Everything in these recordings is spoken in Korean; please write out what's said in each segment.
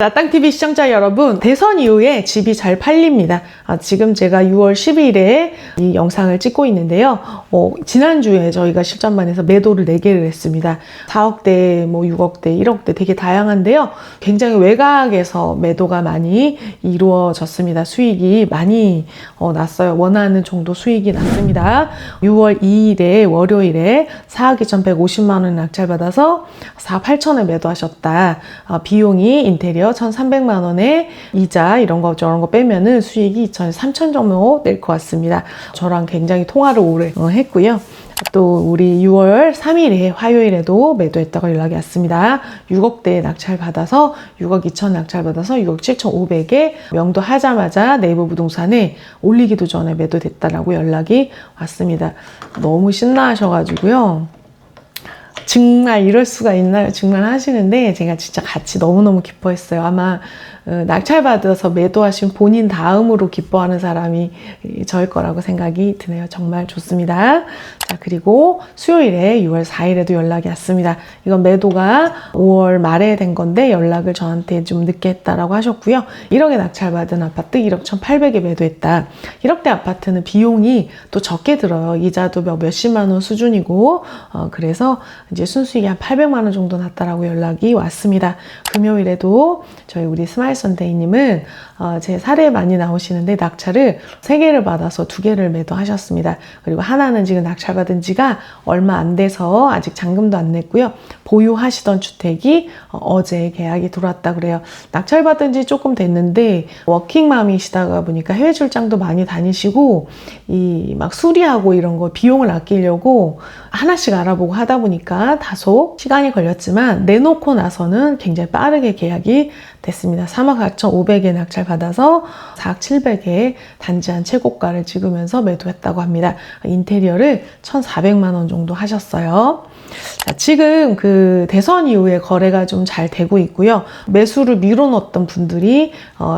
나땅TV 시청자 여러분, 대선 이후에 집이 잘 팔립니다. 지금 제가 6월 12일에 이 영상을 찍고 있는데요. 지난주에 저희가 실전반에서 매도를 4개를 했습니다. 4억대, 6억대, 1억대 되게 다양한데요. 굉장히 외곽에서 매도가 많이 이루어졌습니다. 수익이 많이 났어요. 원하는 정도 수익이 났습니다. 6월 2일에 월요일에 4억 2,150만 원 낙찰받아서 4억 8천에 매도하셨다. 비용이 인테리어 1,300만 원에 이자 이런 거 저런 거 빼면은 수익이 2,300 정도 낼 것 같습니다. 저랑 굉장히 통화를 오래 했고요. 또 우리 6월 3일에 화요일에도 매도했다고 연락이 왔습니다. 6억대 낙찰 받아서 6억 2천 낙찰 받아서 6억 7,500에 명도하자마자 네이버 부동산에 올리기도 전에 매도됐다라고 연락이 왔습니다. 너무 신나하셔가지고요. 정말 이럴 수가 있나요? 정말 하시는데 제가 진짜 같이 너무너무 기뻐했어요. 아마 낙찰받아서 매도하신 본인 다음으로 기뻐하는 사람이 저일 거라고 생각이 드네요. 정말 좋습니다. 자, 그리고 수요일에 6월 4일에도 연락이 왔습니다. 이건 매도가 5월 말에 된 건데 연락을 저한테 좀 늦게 했다라고 하셨고요. 1억에 낙찰받은 아파트 1억 1,800에 매도했다. 1억대 아파트는 비용이 또 적게 들어요. 이자도 몇십만 원 수준이고 그래서 이제 순수익이 한 800만 원 정도 났다라고 연락이 왔습니다. 금요일에도 저희 우리 스마일선데이님은 제 사례에 많이 나오시는데 낙찰을 3개를 받아서 2개를 매도하셨습니다. 그리고 하나는 지금 낙찰받은 지가 얼마 안 돼서 아직 잔금도 안 냈고요. 보유하시던 주택이 어제 계약이 들어왔다 그래요. 낙찰받은 지 조금 됐는데 워킹맘이시다가 보니까 해외 출장도 많이 다니시고 이 막 수리하고 이런 거 비용을 아끼려고 하나씩 알아보고 하다 보니까 다소 시간이 걸렸지만 내놓고 나서는 굉장히 빠르게 계약이 됐습니다. 3억 4,500에 낙찰 받아서 4억 700에 단지한 최고가를 찍으면서 매도했다고 합니다. 인테리어를 1,400만 원 정도 하셨어요. 자, 지금 그 대선 이후에 거래가 좀 잘 되고 있고요. 매수를 미뤄놓던 분들이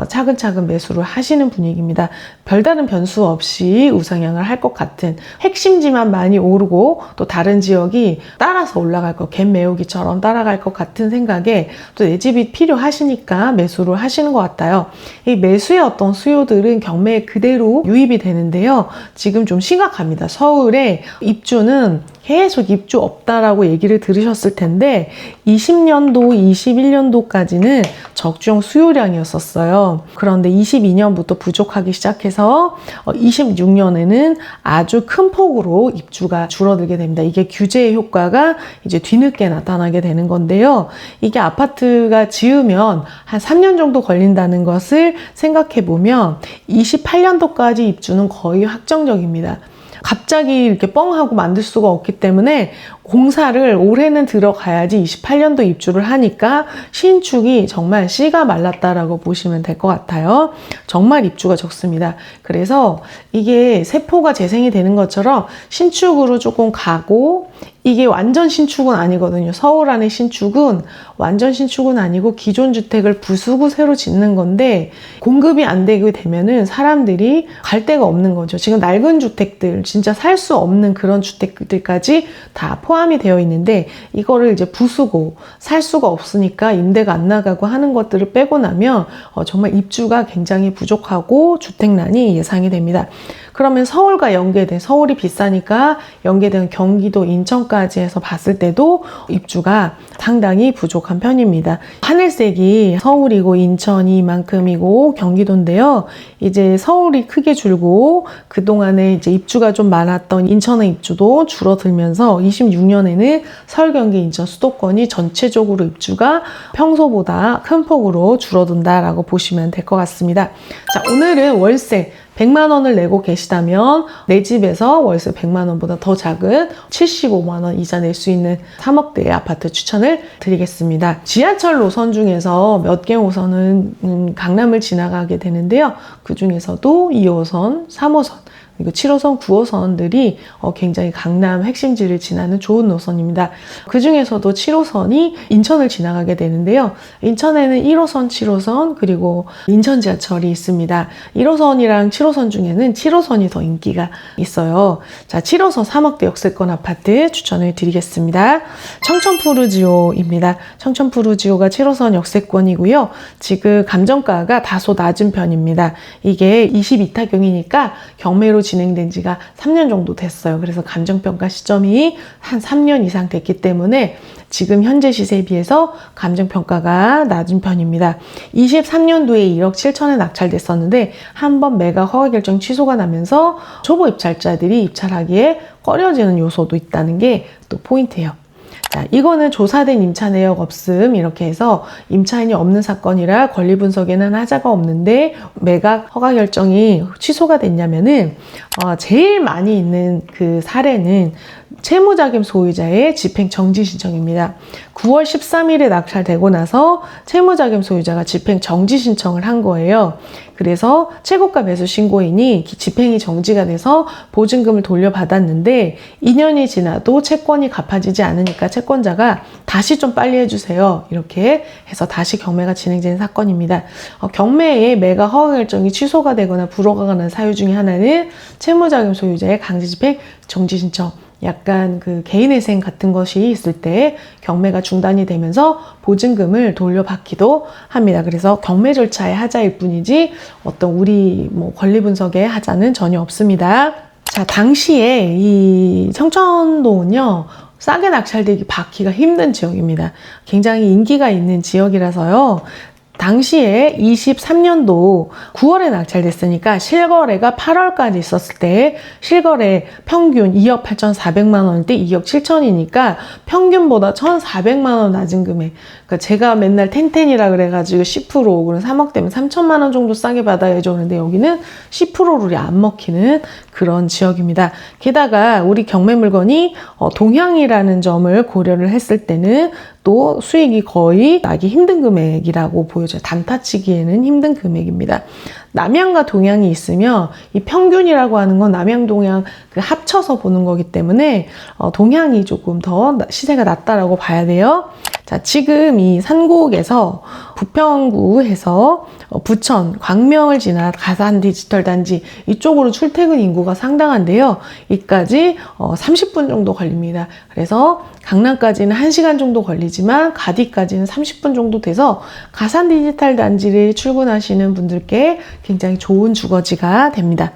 차근차근 매수를 하시는 분위기입니다. 별다른 변수 없이 우상향을 할 것 같은 핵심지만 많이 오르고 또 다른 지역이 따라서 올라갈 것, 갭 메우기처럼 따라갈 것 같은 생각에 또 내 집이 필요하시니까 매수를 하시는 것 같아요. 이 매수의 어떤 수요들은 경매에 그대로 유입이 되는데요. 지금 좀 심각합니다. 서울에 입주는 계속 입주 없다라고 얘기를 들으셨을 텐데 20년도, 21년도까지는 적정 수요량이었었어요. 그런데 22년부터 부족하기 시작해서 26년에는 아주 큰 폭으로 입주가 줄어들게 됩니다. 이게 규제의 효과가 이제 뒤늦게 나타나게 되는 건데요. 이게 아파트가 지으면 한 3년 정도 걸린다는 것을 생각해 보면 28년도까지 입주는 거의 확정적입니다. 갑자기 이렇게 뻥 하고 만들 수가 없기 때문에 공사를 올해는 들어가야지 28년도 입주를 하니까 신축이 정말 씨가 말랐다라고 보시면 될 것 같아요. 정말 입주가 적습니다. 그래서 이게 세포가 재생이 되는 것처럼 신축으로 조금 가고 이게 완전 신축은 아니거든요. 서울 안의 신축은 완전 신축은 아니고 기존 주택을 부수고 새로 짓는 건데 공급이 안 되게 되면은 사람들이 갈 데가 없는 거죠. 지금 낡은 주택들, 진짜 살 수 없는 그런 주택들까지 다 포함이 되어 있는데 이거를 이제 부수고 살 수가 없으니까 임대가 안 나가고 하는 것들을 빼고 나면 정말 입주가 굉장히 부족하고 주택난이 예상이 됩니다. 그러면 서울과 연계된, 서울이 비싸니까 연계된 경기도, 인천까지 해서 봤을 때도 입주가 상당히 부족한 편입니다. 하늘색이 서울이고 인천이 이만큼이고 경기도인데요. 이제 서울이 크게 줄고 그동안에 이제 입주가 좀 많았던 인천의 입주도 줄어들면서 26년에는 서울, 경기, 인천 수도권이 전체적으로 입주가 평소보다 큰 폭으로 줄어든다라고 보시면 될 것 같습니다. 자, 오늘은 월세 100만 원을 내고 계시다면 내 집에서 월세 100만 원보다 더 작은 75만 원 이자 낼 수 있는 3억대의 아파트 추천을 드리겠습니다. 지하철 노선 중에서 몇 개 호선은 강남을 지나가게 되는데요. 그 중에서도 2호선, 3호선 그리고 7호선, 9호선들이 굉장히 강남 핵심지를 지나는 좋은 노선입니다. 그 중에서도 7호선이 인천을 지나가게 되는데요. 인천에는 1호선, 7호선, 그리고 인천 지하철이 있습니다. 1호선이랑 7호선 중에는 7호선이 더 인기가 있어요. 자, 7호선 3억대 역세권 아파트 추천을 드리겠습니다. 청천푸르지오입니다. 청천푸르지오가 7호선 역세권이고요. 지금 감정가가 다소 낮은 편입니다. 이게 22타경이니까 경매로 진행된 지가 3년 정도 됐어요. 그래서 감정평가 시점이 한 3년 이상 됐기 때문에 지금 현재 시세에 비해서 감정평가가 낮은 편입니다. 23년도에 1억 7천에 낙찰됐었는데 한번 매각 허가 결정 취소가 나면서 초보 입찰자들이 입찰하기에 꺼려지는 요소도 있다는 게 또 포인트예요. 자, 이거는 조사된 임차 내역 없음 이렇게 해서 임차인이 없는 사건이라 권리 분석에는 하자가 없는데 매각 허가 결정이 취소가 됐냐면은 제일 많이 있는 그 사례는 채무자금 소유자의 집행 정지 신청입니다. 9월 13일에 낙찰되고 나서 채무자금 소유자가 집행 정지 신청을 한 거예요. 그래서 최고가 매수 신고인이 집행이 정지가 돼서 보증금을 돌려받았는데 2년이 지나도 채권이 갚아지지 않으니까 채권자가 다시 좀 빨리 해주세요. 이렇게 해서 다시 경매가 진행된 사건입니다. 경매에 매각 허가 결정이 취소가 되거나 불허가가 사유 중에 하나는 채무자금 소유자의 강제 집행 정지 신청. 약간 그 개인회생 같은 것이 있을 때 경매가 중단이 되면서 보증금을 돌려받기도 합니다. 그래서 경매 절차의 하자일 뿐이지 어떤 우리 권리 분석의 하자는 전혀 없습니다. 자, 당시에 이 청천동은요, 싸게 낙찰되기 받기가 힘든 지역입니다. 굉장히 인기가 있는 지역이라서요. 당시에 23년도 9월에 낙찰됐으니까 실거래가 8월까지 있었을 때 실거래 평균 2억 8,400만 원대 2억 7천이니까 평균보다 1,400만 원 낮은 금액. 그러니까 제가 맨날 텐텐이라 그래가지고 10% 그럼 3억대면 3천만 원 정도 싸게 받아야죠. 그런데 여기는 10%룰이 안 먹히는 그런 지역입니다. 게다가 우리 경매 물건이 동향이라는 점을 고려를 했을 때는 또 수익이 거의 나기 힘든 금액이라고 보여져요. 단타치기에는 힘든 금액입니다. 남향과 동향이 있으면 이 평균이라고 하는 건 남향, 동향 합쳐서 보는 거기 때문에 동향이 조금 더 시세가 낮다라고 봐야 돼요. 자, 지금 이 산곡에서 부평구에서 부천, 광명을 지나 가산 디지털 단지 이쪽으로 출퇴근 인구가 상당한데요. 이까지 30분 정도 걸립니다. 그래서 강남까지는 1시간 정도 걸리지만 가디까지는 30분 정도 돼서 가산 디지털 단지를 출근하시는 분들께 굉장히 좋은 주거지가 됩니다.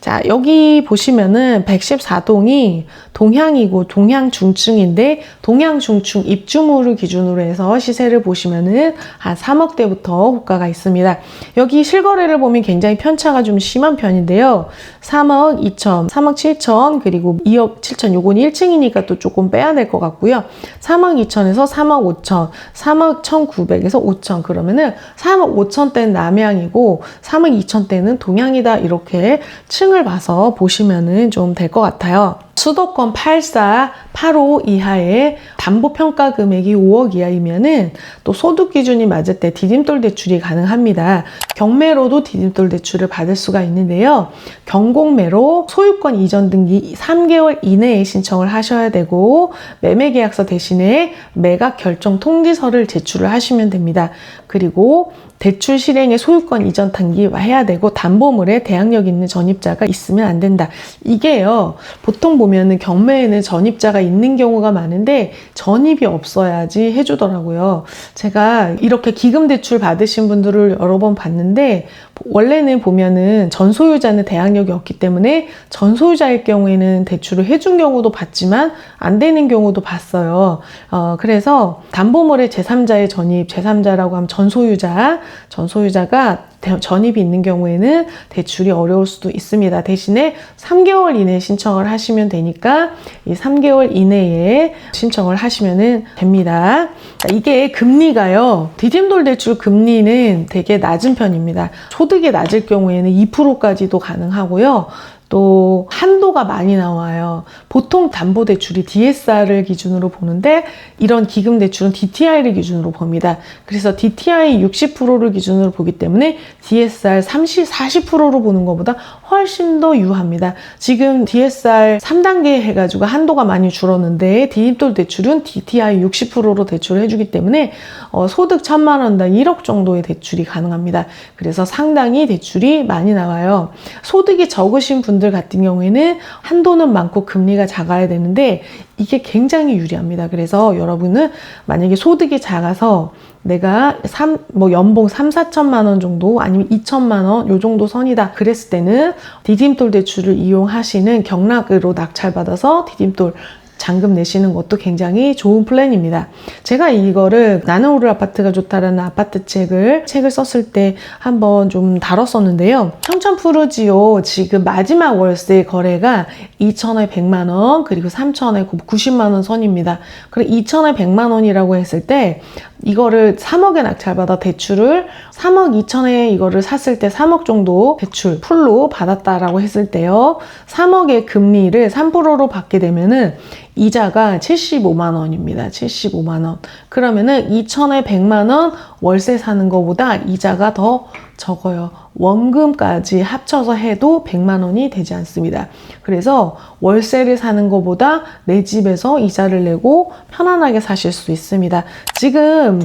자, 여기 보시면은 114동이 동향이고 동향 중층인데 동향 중층 입주물을 기준으로 해서 시세를 보시면은 한 3억대부터 호가가 있습니다. 여기 실거래를 보면 굉장히 편차가 좀 심한 편인데요. 3억 2천, 3억 7천, 그리고 2억 7천, 요건 1층이니까 또 조금 빼야 될 것 같고요. 3억 2천에서 3억 5천, 3억 1,900에서 5천, 그러면은 3억 5천대는 남향이고 3억 2천대는 동향이다. 이렇게 층을 봐서 보시면은 좀 될 것 같아요. 수도권 84, 85 이하의 담보평가 금액이 5억 이하이면은 또 소득 기준이 맞을 때 디딤돌 대출이 가능합니다. 경매로도 디딤돌 대출을 받을 수가 있는데요. 경공매로 소유권 이전 등기 3개월 이내에 신청을 하셔야 되고 매매계약서 대신에 매각 결정 통지서를 제출을 하시면 됩니다. 그리고 대출 실행에 소유권 이전 단기해야 되고 담보물에 대항력 있는 전입자가 있으면 안 된다. 이게요, 보통 보면은 경매에는 전입자가 있는 경우가 많은데 전입이 없어야지 해주더라고요. 제가 이렇게 기금 대출 받으신 분들을 여러 번 봤는데 원래는 보면은 전소유자는 대항력이 없기 때문에 전소유자일 경우에는 대출을 해준 경우도 봤지만 안 되는 경우도 봤어요. 그래서 담보물에 제3자의 전입, 제3자라고 하면 전소유자가 전입이 있는 경우에는 대출이 어려울 수도 있습니다. 대신에 3개월 이내에 신청을 하시면 되니까 이 3개월 이내에 신청을 하시면 됩니다. 이게 금리가요, 디딤돌 대출 금리는 되게 낮은 편입니다. 소득이 낮을 경우에는 2%까지도 가능하고요. 또 한도가 많이 나와요. 보통 담보대출이 DSR을 기준으로 보는데 이런 기금대출은 DTI를 기준으로 봅니다. 그래서 DTI 60%를 기준으로 보기 때문에 DSR 40%로 보는 것보다 훨씬 더 유합니다. 지금 DSR 3단계 해가지고 한도가 많이 줄었는데 디딤돌 대출은 DTI 60%로 대출을 해주기 때문에 소득 1,000만 원당 1억 정도의 대출이 가능합니다. 그래서 상당히 대출이 많이 나와요. 소득이 적으신 분들 같은 경우에는 한도는 많고 금리가 작아야 되는데 이게 굉장히 유리합니다. 그래서 여러분은 만약에 소득이 작아서 내가 연봉 3,4천만 원 정도 아니면 2천만 원 요 정도 선이다 그랬을 때는 디딤돌 대출을 이용하시는 경락으로 낙찰받아서 디딤돌 잔금 내시는 것도 굉장히 좋은 플랜입니다. 제가 이거를 나는 오를 아파트가 좋다라는 아파트 책을 썼을 때 한번 좀 다뤘었는데요. 청천 푸르지오 지금 마지막 월세 거래가 2천에 100만 원 그리고 3천에 90만 원 선입니다. 그리고 2천에 100만 원이라고 했을 때 이거를 3억에 낙찰받아 대출을 3억 2천에 이거를 샀을 때 3억 정도 대출 풀로 받았다라고 했을 때요. 3억의 금리를 3%로 받게 되면은 이자가 75만 원입니다. 75만 원. 그러면은 2천에 100만 원 월세 사는 것보다 이자가 더 적어요. 원금까지 합쳐서 해도 100만 원이 되지 않습니다. 그래서 월세를 사는 것보다 내 집에서 이자를 내고 편안하게 사실 수 있습니다. 지금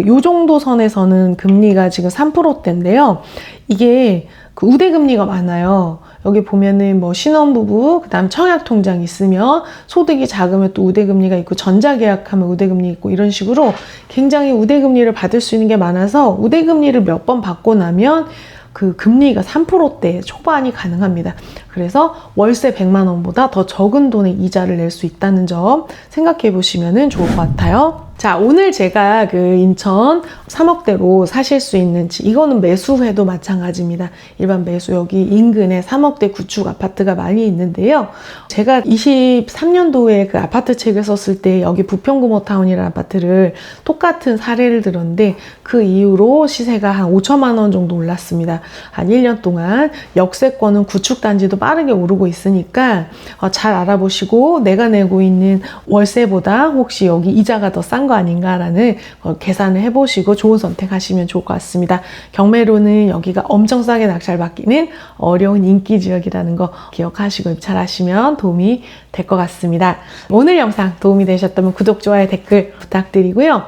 요 정도 선에서는 금리가 지금 3%대인데요. 이게 우대금리가 많아요. 여기 보면은 신혼부부, 그 다음 청약통장이 있으면 소득이 작으면 또 우대금리가 있고 전자계약하면 우대금리 있고 이런 식으로 굉장히 우대금리를 받을 수 있는 게 많아서 우대금리를 몇 번 받고 나면 그 금리가 3%대 초반이 가능합니다. 그래서 월세 100만 원보다 더 적은 돈의 이자를 낼 수 있다는 점 생각해 보시면 좋을 것 같아요. 자, 오늘 제가 인천 3억대로 사실 수 있는지 이거는 매수해도 마찬가지입니다. 일반 매수 여기 인근에 3억대 구축 아파트가 많이 있는데요. 제가 23년도에 그 아파트 책을 썼을 때 여기 부평구모타운이라는 아파트를 똑같은 사례를 들었는데 그 이후로 시세가 한 5천만 원 정도 올랐습니다. 한 1년 동안 역세권은 구축단지도 빠르게 오르고 있으니까 잘 알아보시고 내가 내고 있는 월세보다 혹시 여기 이자가 더 싼 거 아닌가라는 계산을 해보시고 좋은 선택하시면 좋을 것 같습니다. 경매로는 여기가 엄청 싸게 낙찰받기는 어려운 인기 지역이라는 거 기억하시고 입찰하시면 도움이 될 것 같습니다. 오늘 영상 도움이 되셨다면 구독, 좋아요, 댓글 부탁드리고요.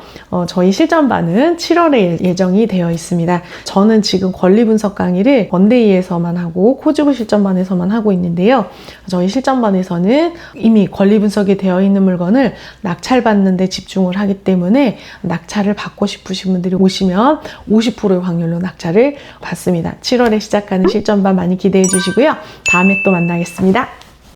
저희 실전반은 7월에 예정이 되어 있습니다. 저는 지금 권리 분석 강의를 원데이에서만 하고 코지구 실전반에서만 하고 있는데요. 저희 실전반에서는 이미 권리 분석이 되어 있는 물건을 낙찰받는 데 집중을 하기 때문에 낙찰을 받고 싶으신 분들이 오시면 50%의 확률로 낙찰을 받습니다. 7월에 시작하는 실전반 많이 기대해 주시고요. 다음에 또 만나겠습니다.